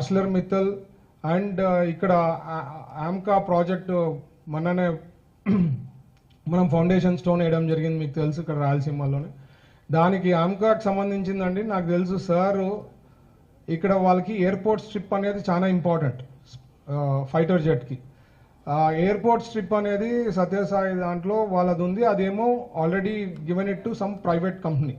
Arcelor Mittal and ఇక్కడ AMCA project మననే మనం ఫౌండేషన్ స్టోన్ వేయడం జరిగింది, మీకు తెలుసు, ఇక్కడ రాయలసీమలోనే. దానికి ఆమ్కాకి సంబంధించిందండి, నాకు తెలుసు సార్ ఇక్కడ వాళ్ళకి ఎయిర్పోర్ట్ స్ట్రిప్ అనేది చాలా ఇంపార్టెంట్ ఫైటర్ జెట్కి. ఎయిర్పోర్ట్ స్ట్రిప్ అనేది సత్యసాయి దాంట్లో వాళ్ళది ఉంది, అదేమో already given it to some private company.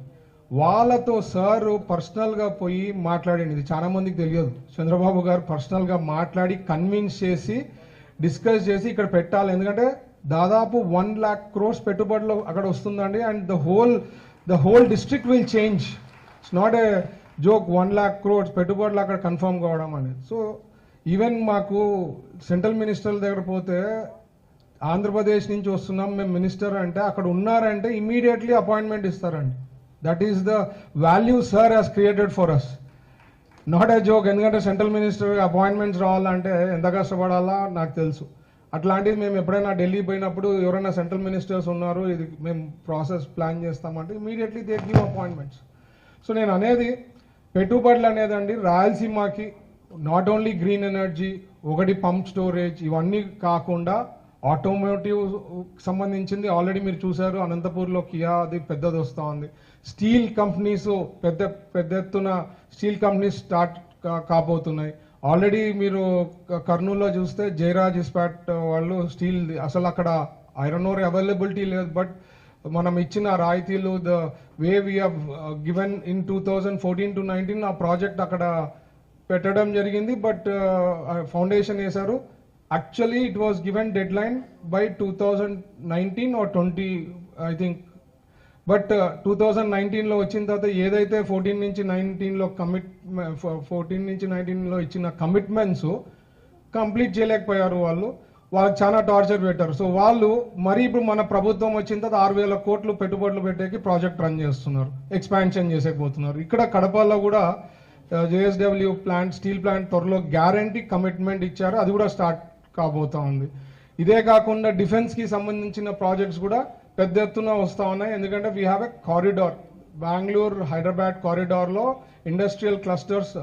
వాళ్ళతో సార్ పర్సనల్గా పోయి మాట్లాడింది, ఇది చాలా మందికి తెలియదు. చంద్రబాబు గారు పర్సనల్గా మాట్లాడి కన్విన్స్ చేసి డిస్కస్ చేసి ఇక్కడ పెట్టాలి, ఎందుకంటే దాదాపు 1 lakh crores పెట్టుబడులు అక్కడ వస్తుందండి. And the whole district will change. It's not a joke. 1 lakh crores పెట్టుబడులు అక్కడ కన్ఫర్మ్ కావడం అనేది. సో ఈవెన్ మాకు సెంట్రల్ మినిస్టర్ల దగ్గర పోతే ఆంధ్రప్రదేశ్ నుంచి వస్తున్నాం మేము మినిస్టర్ అంటే అక్కడ ఉన్నారంటే ఇమీడియట్లీ అపాయింట్మెంట్ ఇస్తారండి. That is the value sir has created for us, not a joke. ఎందుకంటే సెంట్రల్ మినిస్టర్ అపాయింట్మెంట్స్ రావాలంటే ఎంత కష్టపడాలా నాకు తెలుసు. అట్లాంటిది మేము ఎప్పుడైనా ఢిల్లీ పోయినప్పుడు ఎవరైనా సెంట్రల్ మినిస్టర్స్ ఉన్నారు, ఇది మేము ప్రాసెస్ ప్లాన్ చేస్తామంటే immediately they give appointments. So నేను అనేది పెట్టుబడులు అనేదండి రాయలసీమకి నాట్ ఓన్లీ గ్రీన్ ఎనర్జీ, ఒకటి పంప్ స్టోరేజ్, ఇవన్నీ కాకుండా ఆటోమోటివ్ సంబంధించింది ఆల్రెడీ మీరు చూసారు, అనంతపూర్లో కియా అది పెద్దది వస్తూ ఉంది. స్టీల్ కంపెనీస్ పెద్ద ఎత్తున స్టీల్ కంపెనీస్ స్టార్ట్ కాబోతున్నాయి. ఆల్రెడీ మీరు కర్నూలులో చూస్తే జయరాజ్ ఇస్పాట్ వాళ్ళు స్టీల్, అసలు అక్కడ ఐరన్ ఓర్ అవైలబిలిటీ లేదు, బట్ మనం ఇచ్చిన రాయితీలు the way we have given in 2014 to 19 ఆ ప్రాజెక్ట్ అక్కడ పెట్టడం జరిగింది. బట్ ఫౌండేషన్ వేశారు. Actually it was given deadline by 2019 or 20 I think. But 2019లో వచ్చిన తర్వాత ఏదైతే 14 నుంచి 19లో ఇచ్చిన కమిట్మెంట్స్ కంప్లీట్ చేయలేకపోయారు. వాళ్ళకి చాలా టార్చర్ పెట్టారు. సో వాళ్ళు మరి ఇప్పుడు మన ప్రభుత్వం వచ్చిన తర్వాత 6,000 కోట్లు పెట్టుబడులు పెట్టేకి ప్రాజెక్ట్ రన్ చేస్తున్నారు, ఎక్స్పాన్షన్ చేసేకపోతున్నారు. ఇక్కడ కడపలో కూడా జేఎస్డబ్ల్యూ ప్లాంట్, స్టీల్ ప్లాంట్ త్వరలో గ్యారంటీ కమిట్మెంట్ ఇచ్చారు, అది కూడా స్టార్ట్ కాబోతా ఉంది. ఇదే కాకుండా డిఫెన్స్కి సంబంధించిన ప్రాజెక్ట్స్ కూడా పెద్ద ఎత్తున వస్తూ ఉన్నాయి. ఎందుకంటే we have a corridor, Bangalore Hyderabad కారిడార్లో ఇండస్ట్రియల్ క్లస్టర్స్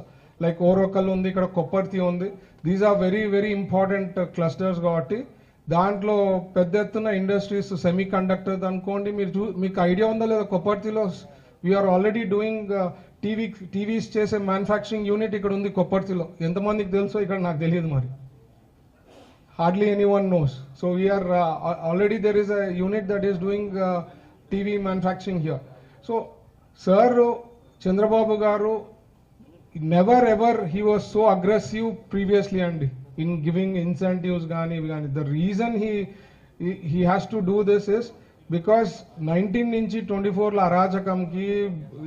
లైక్ ఓరోకల్ ఉంది, ఇక్కడ కొప్పర్తి ఉంది. These are very very important clusters కాబట్టి దాంట్లో పెద్ద ఎత్తున ఇండస్ట్రీస్, సెమీ కండక్టర్స్ అనుకోండి. మీకు ఐడియా ఉందా లేదా, కొప్పర్తిలో వీఆర్ ఆల్రెడీ డూయింగ్ టీవీస్ చేసే మ్యానుఫ్యాక్చరింగ్ యూనిట్ ఇక్కడ ఉంది కొప్పర్తిలో. ఎంతమందికి తెలుసో ఇక్కడ నాకు తెలియదు, మరి hardly anyone knows. So we are already there is a unit that is doing TV manufacturing here. So sir Chandrababu garu never ever he was so aggressive previously and in giving incentives gani. The reason he has to do this is because 19 నుంచి 24లో అరాచకంకి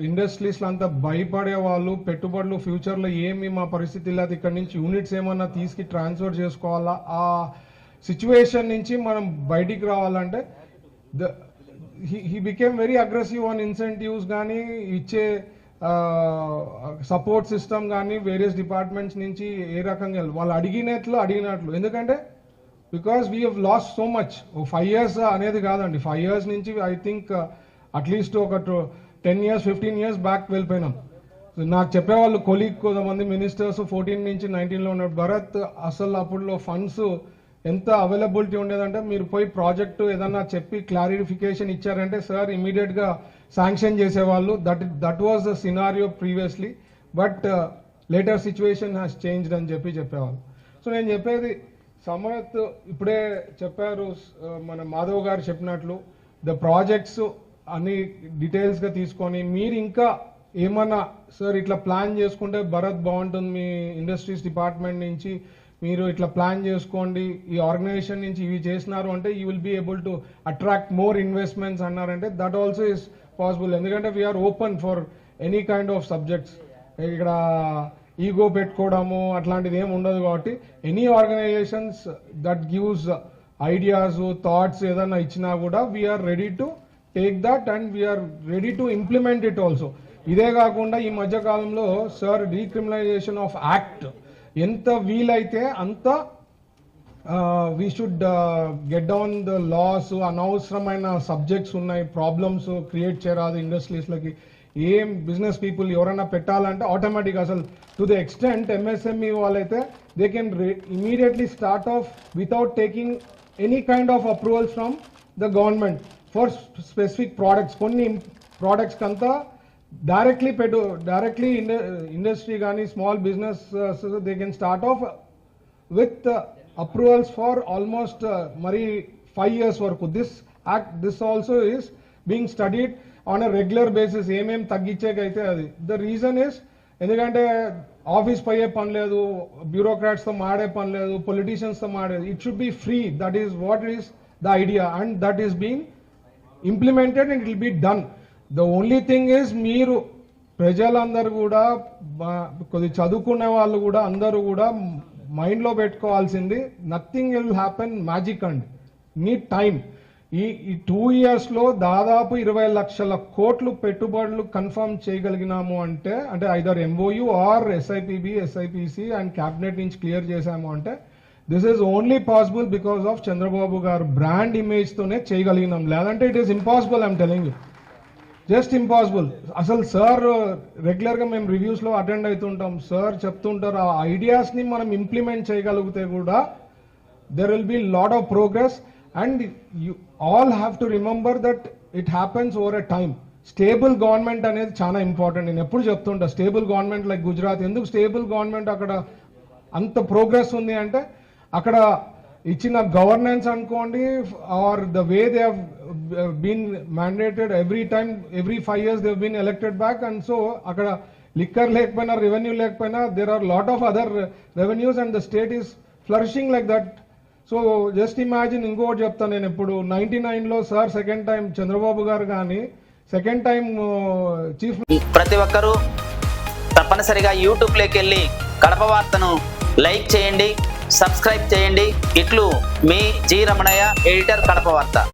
ఇండస్ట్రీస్లో అంతా భయపడే వాళ్ళు, పెట్టుబడులు ఫ్యూచర్లో ఏమి మా పరిస్థితి లేదు, ఇక్కడ నుంచి యూనిట్స్ ఏమన్నా తీసుకు ట్రాన్స్ఫర్ చేసుకోవాలా, ఆ సిచ్యువేషన్ నుంచి మనం బయటికి రావాలంటే he became very aggressive on incentives కానీ, ఇచ్చే సపోర్ట్ సిస్టమ్ కానీ వేరియస్ డిపార్ట్మెంట్స్ నుంచి ఏ రకంగా వాళ్ళు అడిగినట్లు. ఎందుకంటే because we have lost so much. 5 years అనేది కాదండి, 5 years నుంచి ఐ థింక్ అట్లీస్ట్ ఒక 10 years 15 years బ్యాక్ వెళ్ళిపోయినాం. నాకు చెప్పేవాళ్ళు కొలీగ్ కొంతమంది మినిస్టర్స్ 14 నుంచి 19లో ఉన్నాడు, భరత్ అసలు అప్పుడులో ఫండ్స్ ఎంత అవైలబిలిటీ ఉండేదంటే మీరు పోయి ప్రాజెక్టు ఏదన్నా చెప్పి క్లారిఫికేషన్ ఇచ్చారంటే సార్ ఇమీడియట్గా శాంక్షన్ చేసేవాళ్ళు. That was the scenario previously, but later situation has changed అని చెప్పేవాళ్ళు. సో నేను చెప్పేది సమయత్ ఇప్పుడే చెప్పారు, మన మాధవ్ గారు చెప్పినట్లు ద ప్రాజెక్ట్స్ అన్ని డీటెయిల్స్గా తీసుకొని మీరు ఇంకా ఏమన్నా సార్ ఇట్లా ప్లాన్ చేసుకుంటే భరత్ బాగుంటుంది, మీ ఇండస్ట్రీస్ డిపార్ట్మెంట్ నుంచి మీరు ఇట్లా ప్లాన్ చేసుకోండి, ఈ ఆర్గనైజేషన్ నుంచి ఇవి చేసినారు అంటే you will be able to attract more investments అన్నారంటే దట్ ఆల్సో ఇస్ పాసిబుల్. ఎందుకంటే we are open for any kind of subjects. ఇక్కడ ఈగో పెట్టుకోవడము అట్లాంటిది ఏమి ఉండదు కాబట్టి any organisations that gives ideas thoughts ఏదన్నా ఇచ్చినా కూడా we are ready to take that and we are ready to implement it also. ఇదే కాకుండా ఈ మధ్య కాలంలో సార్ డీక్రిమినలైజేషన్ ఆఫ్ యాక్ట్ ఎంత వీలైతే అంత we should get down the laws. అనవసరమైన సబ్జెక్ట్స్ ఉన్నాయి, ప్రాబ్లమ్స్ క్రియేట్ చేయరాదు ఇండస్ట్రీస్లకి. ఏం బిజినెస్ పీపుల్ ఎవరైనా పెట్టాలంటే ఆటోమేటిక్ అసలు టు ది ఎక్స్టెంట్ ఎంఎస్ఎంఈ వాళ్ళైతే they can immediately start off without taking any kind of approvals from the government for specific products. కొన్ని ప్రోడక్ట్స్ కంతా డైరెక్ట్లీ ఇండస్ట్రీ కానీ small business they can start off with approvals for almost మరి 5 years వరకు. This also is being studied on a regular basis. ఏమేం తగ్గించేకైతే అది the reason is ఎందుకంటే office పోయే పని లేదు, బ్యూరోక్రాట్స్తో మాడే పని లేదు, పొలిటీషియన్స్తో మాడేది. It should be free. That is what is the idea and that is being implemented and it will be done. The only thing is మీరు ప్రజలందరూ కూడా కొద్ది చదువుకునే వాళ్ళు కూడా అందరూ కూడా మైండ్లో పెట్టుకోవాల్సింది నథింగ్ విల్ హ్యాపెన్ మ్యాజిక్ అండి. నీ టైం ఈ 2 yearsలో దాదాపు 20 లక్షల కోట్లు పెట్టుబడులు కన్ఫర్మ్ చేయగలిగినాము అంటే either MOU or SIPB SIPC and cabinet నుంచి క్లియర్ చేశాము అంటే this is only possible because of Chandrababu garu brand ఇమేజ్తోనే చేయగలిగినాం. లేదంటే it is impossible. I'm telling you, just impossible. అసలు సార్ రెగ్యులర్గా మేము రివ్యూస్లో అటెండ్ అవుతుంటాం. సార్ చెప్తుంటారు ఆ ఐడియాస్ని మనం ఇంప్లిమెంట్ చేయగలిగితే కూడా there will be lot of progress and you all have to remember that it happens over a time. Stable government అనేది చాలా ఇంపార్టెంట్. నేను ఎప్పుడు చెప్తుంటా స్టేబుల్ గవర్నమెంట్ లైక్ గుజరాత్. ఎందుకు స్టేబుల్ గవర్నమెంట్ అక్కడ అంత ప్రోగ్రెస్ ఉంది అంటే అక్కడ ఇచ్చిన గవర్నెన్స్ అనుకోండి or the way they have been mandated every 5 years they have been elected back. And so అక్కడ లిక్కర్ లేకపోయినా రెవెన్యూ లేకపోయినా there are lot of other revenues and the state is flourishing like that. So just imagine. ఇంకోటి చెప్తాను నేను, ఇప్పుడు 99లో sir second time Chandrababu గారు కానీ second time chief. ప్రతి ఒక్కరూ తప్పనిసరిగా యూట్యూబ్లోకి వెళ్ళి కడప వార్తను లైక్ చేయండి, సబ్స్క్రైబ్ చేయండి. ఇట్లు మీ జి రమణయ్య, ఎడిటర్, కడప వార్త.